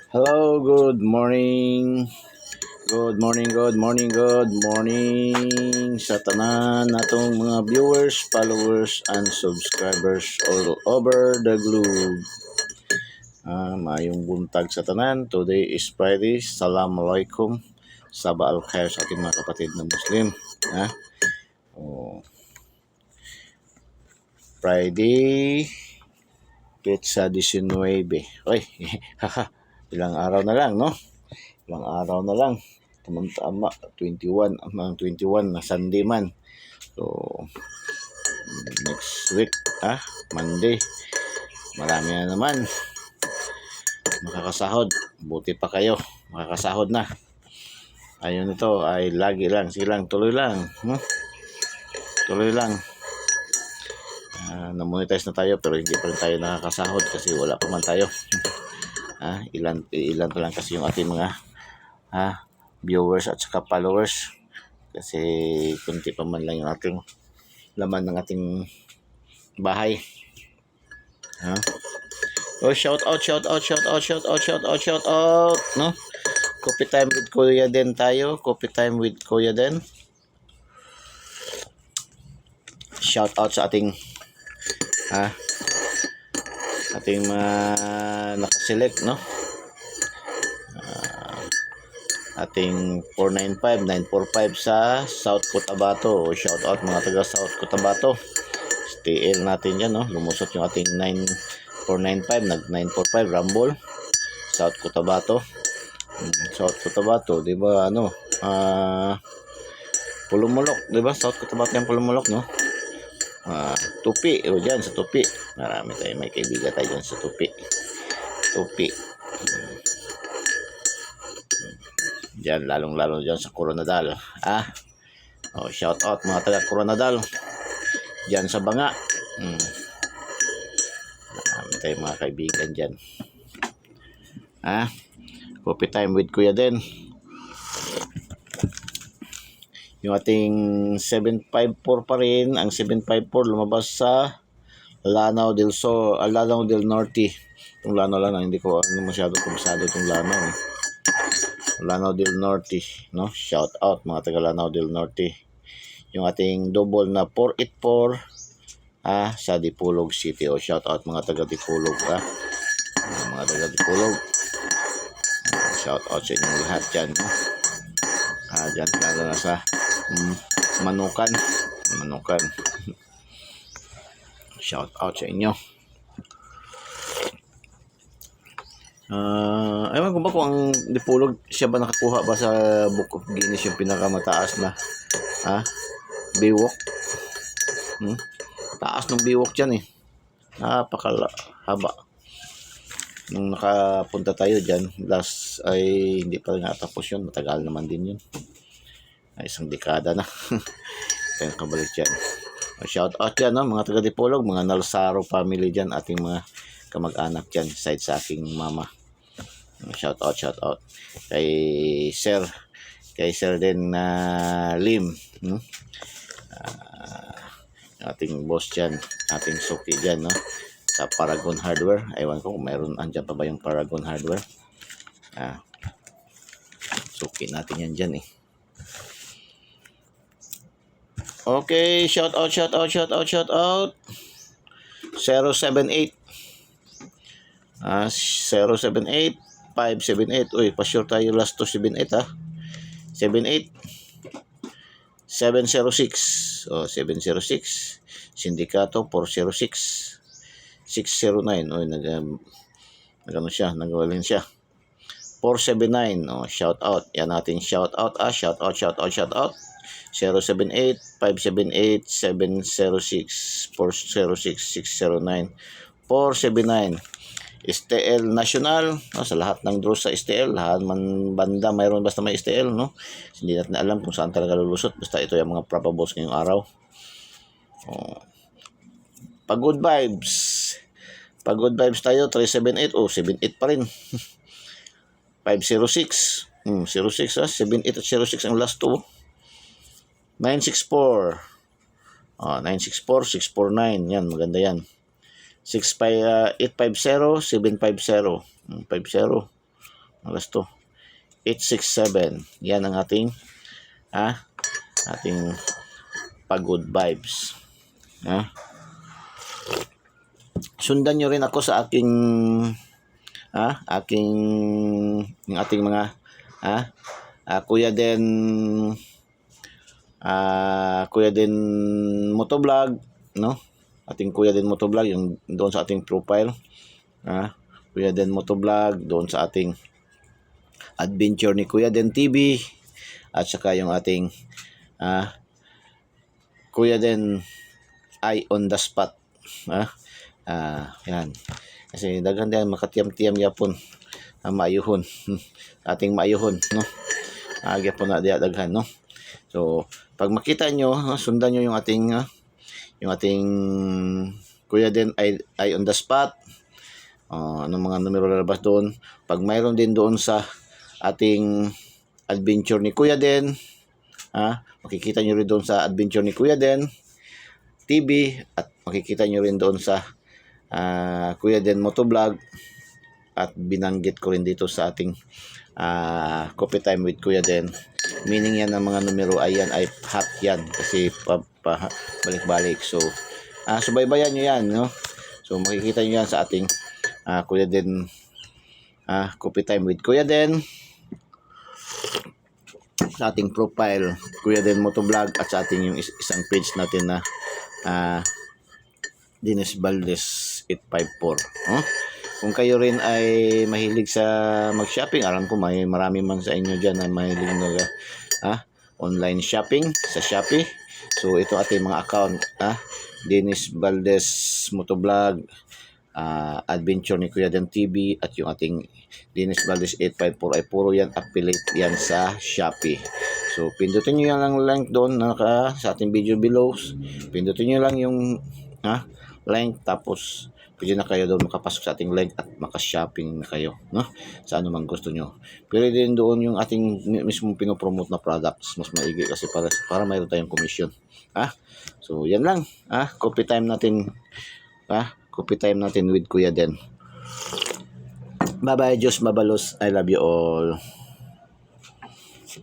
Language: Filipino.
Hello, good morning. Good morning, good morning, good morning sa tanan natong mga viewers, followers, and subscribers all over the globe. Mayong buntag sa tanan. Today is Friday. Assalamualaikum. Saba al-khair sa ating mga kapatid na Muslim. Ha? Oh, Friday, Pizza 19. Oy, ilang araw na lang, no? Ilang araw na lang. Tama, 21, ang 21 na Sunday man. So, next week, Monday, marami na naman makakasahod. Buti pa kayo, makakasahod na. Ayun ito ay lagi lang, silang tuloy lang. Tuloy lang. Na-monetize na tayo pero hindi pa rin tayo nakakasahod kasi wala pa man tayo. Ilan pa lang kasi yung ating mga viewers at saka followers. Kasi kunti pa man lang yung ating laman ng ating bahay. Shout out, no? Coffee time with Kuya Den tayo. Coffee time with Kuya Den. Shout out sa ating ating mga nakaselect, no? Ating 495, 945 sa South Cotabato. Shout out mga taga South Cotabato. STL natin yan, no? Lumusot yung ating 495, nag 945 Rumble. South Cotabato. South Cotabato, 'di ba Pulumulok, 'di ba? South Cotabato yung Pulumulok, no? Tupi, diyan sa Tupi. Marami tayong may kaibigan tayo diyan sa Tupi. Tupi. Diyan lalong-lalo diyan sa Coronadal. Shout out mga taga Coronadal. Diyan sa Banga. Marami tayong mga kaibigan diyan. Coffee time with Kuya Den. Yung ating 754 pa rin, ang 754 lumabas sa Lanao del Norte. Itong Lanao lang, hindi ko masyado kumasado itong Lanao. Lanao del Norte, no? Shout out mga taga Lanao del Norte. Yung ating double na 484 sa Dipolog City. Shout out mga taga Dipolog, mga taga Dipolog. Shout out sa inyong lahat dyan, no? Dyan lalo na sa Manukan. Shout out sa inyo. Ewan ko ba kung ang Dipolog siya ba nakakuha ba sa Book of Guinness yung pinakamataas na biwok. Taas ng biwok dyan napakahaba. Nung nakapunta tayo dyan last ay hindi pa rin natapos yun, matagal naman din yun, isang dekada na. Tayo kabalik dyan. Shout out dyan, no? Mga taga Dipolog, mga Nalsaro family dyan, ating mga kamag-anak dyan side sa aking mama. Shout out kay Sir din na Lim, ating boss dyan, ating suki dyan, no? Sa Paragon Hardware. Ewan ko kung mayroon andyan pa ba yung Paragon Hardware. Suki natin yan dyan Okay, shout out 078 078 578. Uy, pa-sure tayo last to 78 78 706 706 Sindikato 406 609. Uy, nagawalin siya 479. Shout out yan natin, shout out 078-578-706 406-609 479. STL National, sa lahat ng draws sa STL, lahat man banda mayroon basta may STL, no? Hindi natin alam kung saan talaga lulusot, basta ito yung mga probables ngayong araw. Pagod vibes tayo 378. 78 pa rin. 506 06 78 at 06 ang last 2. 964 649. Yan, maganda yan. 850 750 50. Alas 2. 867. Yan ang ating ating pagod vibes. Sundan nyo rin ako sa aking yung ating mga Kuya Den Motovlog, no? Ating Kuya Den Motovlog yung doon sa ating profile. Kuya Den Motovlog doon sa ating adventure ni Kuya Den TV, at saka yung ating Kuya Den Eye on the Spot. Yan. Kasi daghan din makatiyam-tiyam yapon maayuhon. Ating maayuhon, no? Gyapon na diya daghan, no? So, pag makita nyo, sundan nyo yung ating Kuya Den Eye on the Spot. Anong mga numero lalabas doon. Pag mayroon din doon sa ating adventure ni Kuya Den, makikita nyo rin doon sa adventure ni Kuya Den TV, at makikita nyo rin doon sa Kuya Den Motovlog, at binanggit ko rin dito sa ating Coffee Time with Kuya Den. Meaning yan ng mga numero ay hot yan kasi balik-balik. So subaybayan nyo yan, no? So makikita nyo yan sa ating Kuya Den Coffee Time with Kuya Den, sa ating profile Kuya Den Motovlog, at sa ating yung isang page natin na Dennis Valdez 854. Kung kayo rin ay mahilig sa mag-shopping, alam ko marami man sa inyo dyan na mahilig online shopping sa Shopee. So ito ating mga account, Dennis Valdez Motovlog, adventure ni Kuya Den TV, at yung ating Dennis Valdez 854 ay puro yan affiliate yan sa Shopee. So pindutin nyo yan lang link doon sa ating video below. Pindutin nyo lang yung link, tapos pwede na kayo doon makapasok sa ating link at maka-shopping na kayo, no? Sa ano man gusto nyo. Pero din doon yung ating mismo pinopromote na products, mas maigi kasi para mayroon tayong commission. So yan lang. Coffee time natin. Coffee time natin with Kuya Den. Bye bye, Diyos mabalos. I love you all.